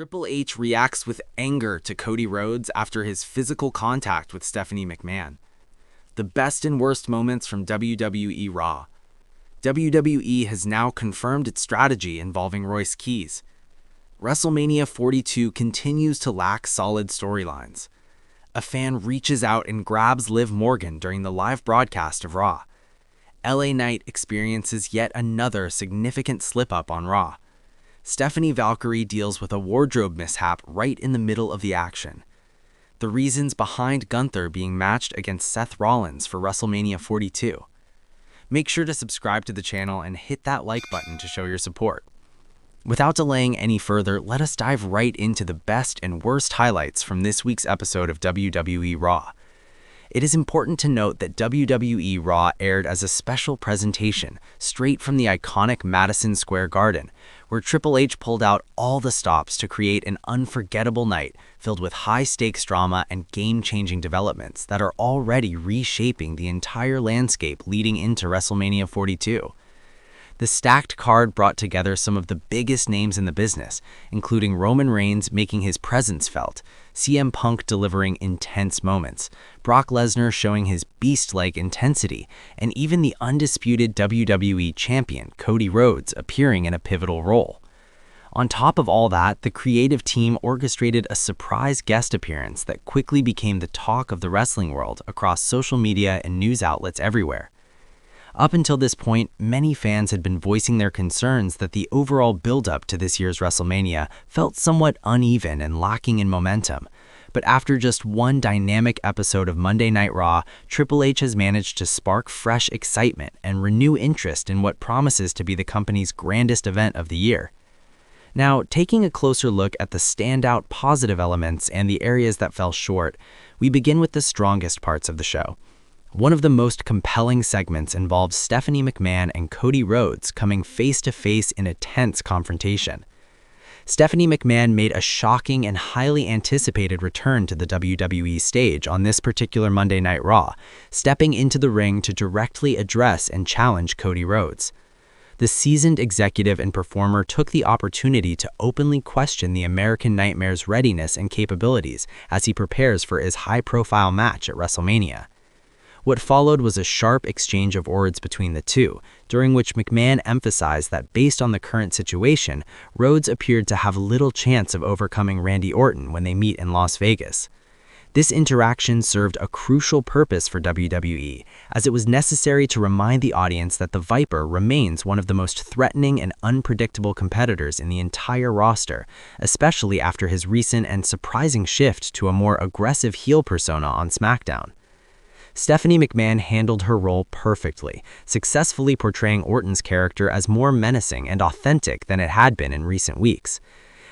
Triple H reacts with anger to Cody Rhodes after his physical contact with Stephanie McMahon. The best and worst moments from WWE Raw. WWE has now confirmed its strategy involving Royce Keys. WrestleMania 42 continues to lack solid storylines. A fan reaches out and grabs Liv Morgan during the live broadcast of Raw. LA Knight experiences yet another significant slip-up on Raw. Stephanie Valkyrie deals with a wardrobe mishap right in the middle of the action. The reasons behind Gunther being matched against Seth Rollins for WrestleMania 42. Make sure to subscribe to the channel and hit that like button to show your support. Without delaying any further, let us dive right into the best and worst highlights from this week's episode of WWE Raw. It is important to note that WWE Raw aired as a special presentation straight from the iconic Madison Square Garden, where Triple H pulled out all the stops to create an unforgettable night filled with high-stakes drama and game-changing developments that are already reshaping the entire landscape leading into WrestleMania 42. The stacked card brought together some of the biggest names in the business, including Roman Reigns making his presence felt, CM Punk delivering intense moments, Brock Lesnar showing his beast-like intensity, and even the undisputed WWE champion Cody Rhodes appearing in a pivotal role. On top of all that, the creative team orchestrated a surprise guest appearance that quickly became the talk of the wrestling world across social media and news outlets everywhere. Up until this point, many fans had been voicing their concerns that the overall build-up to this year's WrestleMania felt somewhat uneven and lacking in momentum. But after just one dynamic episode of Monday Night Raw, Triple H has managed to spark fresh excitement and renew interest in what promises to be the company's grandest event of the year. Now, taking a closer look at the standout positive elements and the areas that fell short, we begin with the strongest parts of the show. One of the most compelling segments involves Stephanie McMahon and Cody Rhodes coming face-to-face in a tense confrontation. Stephanie McMahon made a shocking and highly anticipated return to the WWE stage on this particular Monday Night Raw, stepping into the ring to directly address and challenge Cody Rhodes. The seasoned executive and performer took the opportunity to openly question the American Nightmare's readiness and capabilities as he prepares for his high-profile match at WrestleMania. What followed was a sharp exchange of words between the two, during which McMahon emphasized that based on the current situation, Rhodes appeared to have little chance of overcoming Randy Orton when they meet in Las Vegas. This interaction served a crucial purpose for WWE, as it was necessary to remind the audience that the Viper remains one of the most threatening and unpredictable competitors in the entire roster, especially after his recent and surprising shift to a more aggressive heel persona on SmackDown. Stephanie McMahon handled her role perfectly, successfully portraying Orton's character as more menacing and authentic than it had been in recent weeks.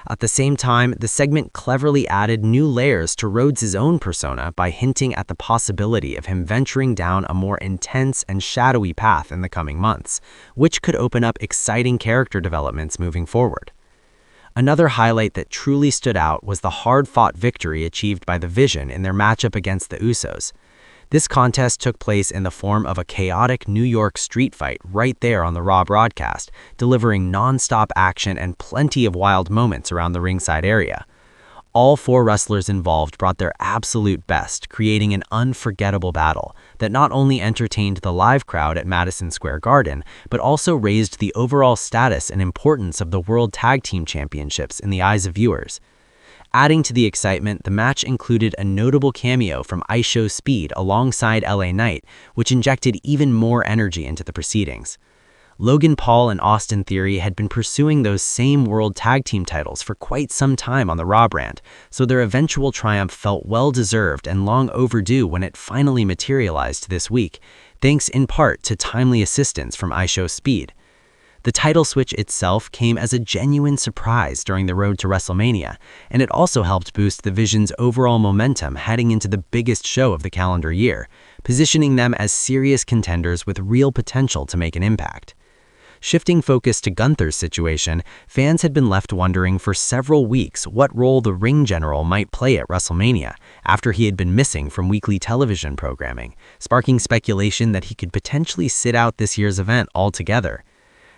At the same time, the segment cleverly added new layers to Rhodes' own persona by hinting at the possibility of him venturing down a more intense and shadowy path in the coming months, which could open up exciting character developments moving forward. Another highlight that truly stood out was the hard-fought victory achieved by the Vision in their matchup against the Usos. This contest took place in the form of a chaotic New York street fight right there on the Raw broadcast, delivering non-stop action and plenty of wild moments around the ringside area. All four wrestlers involved brought their absolute best, creating an unforgettable battle that not only entertained the live crowd at Madison Square Garden, but also raised the overall status and importance of the World Tag Team Championships in the eyes of viewers. Adding to the excitement, the match included a notable cameo from IShowSpeed alongside LA Knight, which injected even more energy into the proceedings. Logan Paul and Austin Theory had been pursuing those same World Tag Team titles for quite some time on the Raw brand, so their eventual triumph felt well-deserved and long overdue when it finally materialized this week, thanks in part to timely assistance from IShowSpeed. The title switch itself came as a genuine surprise during the road to WrestleMania, and it also helped boost the Vision's overall momentum heading into the biggest show of the calendar year, positioning them as serious contenders with real potential to make an impact. Shifting focus to Gunther's situation, fans had been left wondering for several weeks what role the ring general might play at WrestleMania after he had been missing from weekly television programming, sparking speculation that he could potentially sit out this year's event altogether.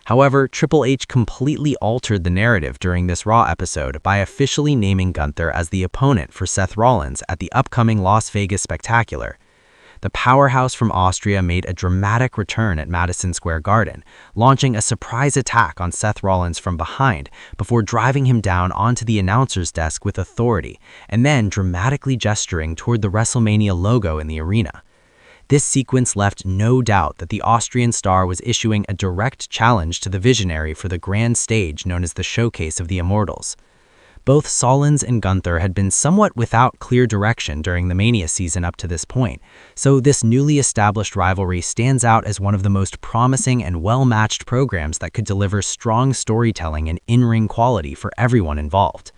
However, Triple H completely altered the narrative during this Raw episode by officially naming Gunther as the opponent for Seth Rollins at the upcoming Las Vegas Spectacular. The powerhouse from Austria made a dramatic return at Madison Square Garden, launching a surprise attack on Seth Rollins from behind before driving him down onto the announcer's desk with authority, and then dramatically gesturing toward the WrestleMania logo in the arena. This sequence left no doubt that the Austrian star was issuing a direct challenge to the visionary for the grand stage known as the Showcase of the Immortals. Both Rollins and Gunther had been somewhat without clear direction during the Mania season up to this point, so this newly established rivalry stands out as one of the most promising and well-matched programs that could deliver strong storytelling and in-ring quality for everyone involved.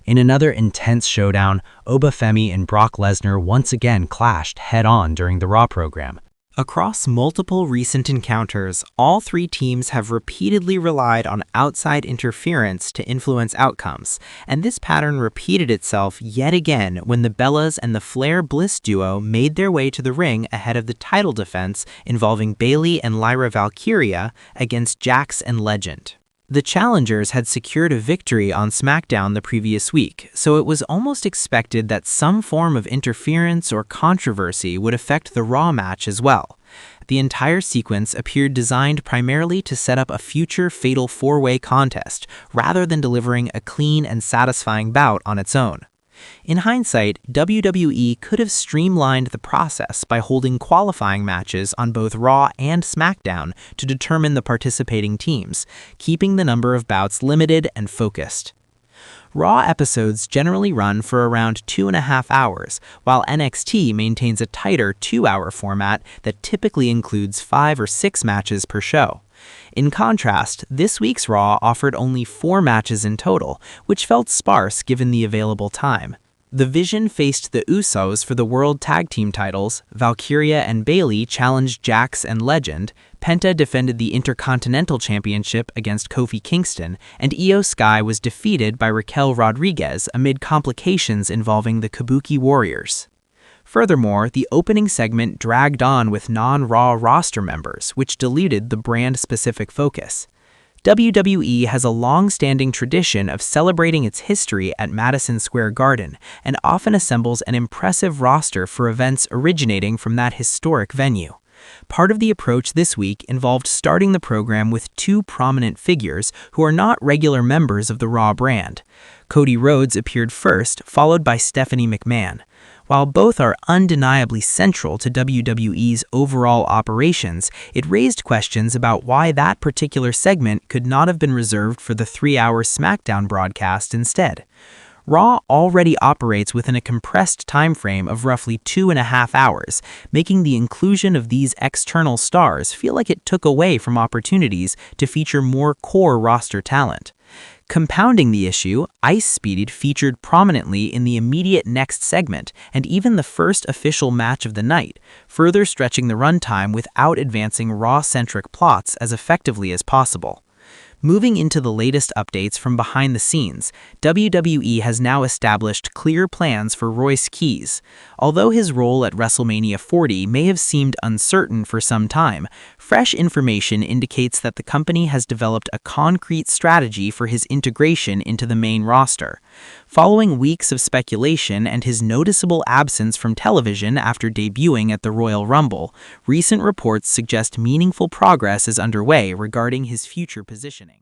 In another intense showdown, Oba Femi and Brock Lesnar once again clashed head-on during the Raw program. Across multiple recent encounters, all three teams have repeatedly relied on outside interference to influence outcomes, and this pattern repeated itself yet again when the Bellas and the Flair Bliss duo made their way to the ring ahead of the title defense involving Bayley and Lyra Valkyria against Jax and Legend. The challengers had secured a victory on SmackDown the previous week, so it was almost expected that some form of interference or controversy would affect the Raw match as well. The entire sequence appeared designed primarily to set up a future fatal four-way contest, rather than delivering a clean and satisfying bout on its own. In hindsight, WWE could have streamlined the process by holding qualifying matches on both Raw and SmackDown to determine the participating teams, keeping the number of bouts limited and focused. Raw episodes generally run for around 2.5 hours, while NXT maintains a tighter 2-hour format that typically includes 5 or 6 matches per show. In contrast, this week's Raw offered only 4 matches in total, which felt sparse given the available time. The Vision faced the Usos for the World Tag Team titles, Valkyria and Bayley challenged Jax and Legend, Penta defended the Intercontinental Championship against Kofi Kingston, and Io Sky was defeated by Raquel Rodriguez amid complications involving the Kabuki Warriors. Furthermore, the opening segment dragged on with non-Raw roster members, which diluted the brand-specific focus. WWE has a long-standing tradition of celebrating its history at Madison Square Garden and often assembles an impressive roster for events originating from that historic venue. Part of the approach this week involved starting the program with 2 prominent figures who are not regular members of the Raw brand. Cody Rhodes appeared first, followed by Stephanie McMahon. While both are undeniably central to WWE's overall operations, it raised questions about why that particular segment could not have been reserved for the 3-hour SmackDown broadcast instead. Raw already operates within a compressed time frame of roughly 2.5 hours, making the inclusion of these external stars feel like it took away from opportunities to feature more core roster talent. Compounding the issue, Ice Speed featured prominently in the immediate next segment and even the first official match of the night, further stretching the runtime without advancing Raw-centric plots as effectively as possible. Moving into the latest updates from behind the scenes, WWE has now established clear plans for Royce Keys. Although his role at WrestleMania 40 may have seemed uncertain for some time, fresh information indicates that the company has developed a concrete strategy for his integration into the main roster. Following weeks of speculation and his noticeable absence from television after debuting at the Royal Rumble, recent reports suggest meaningful progress is underway regarding his future positioning.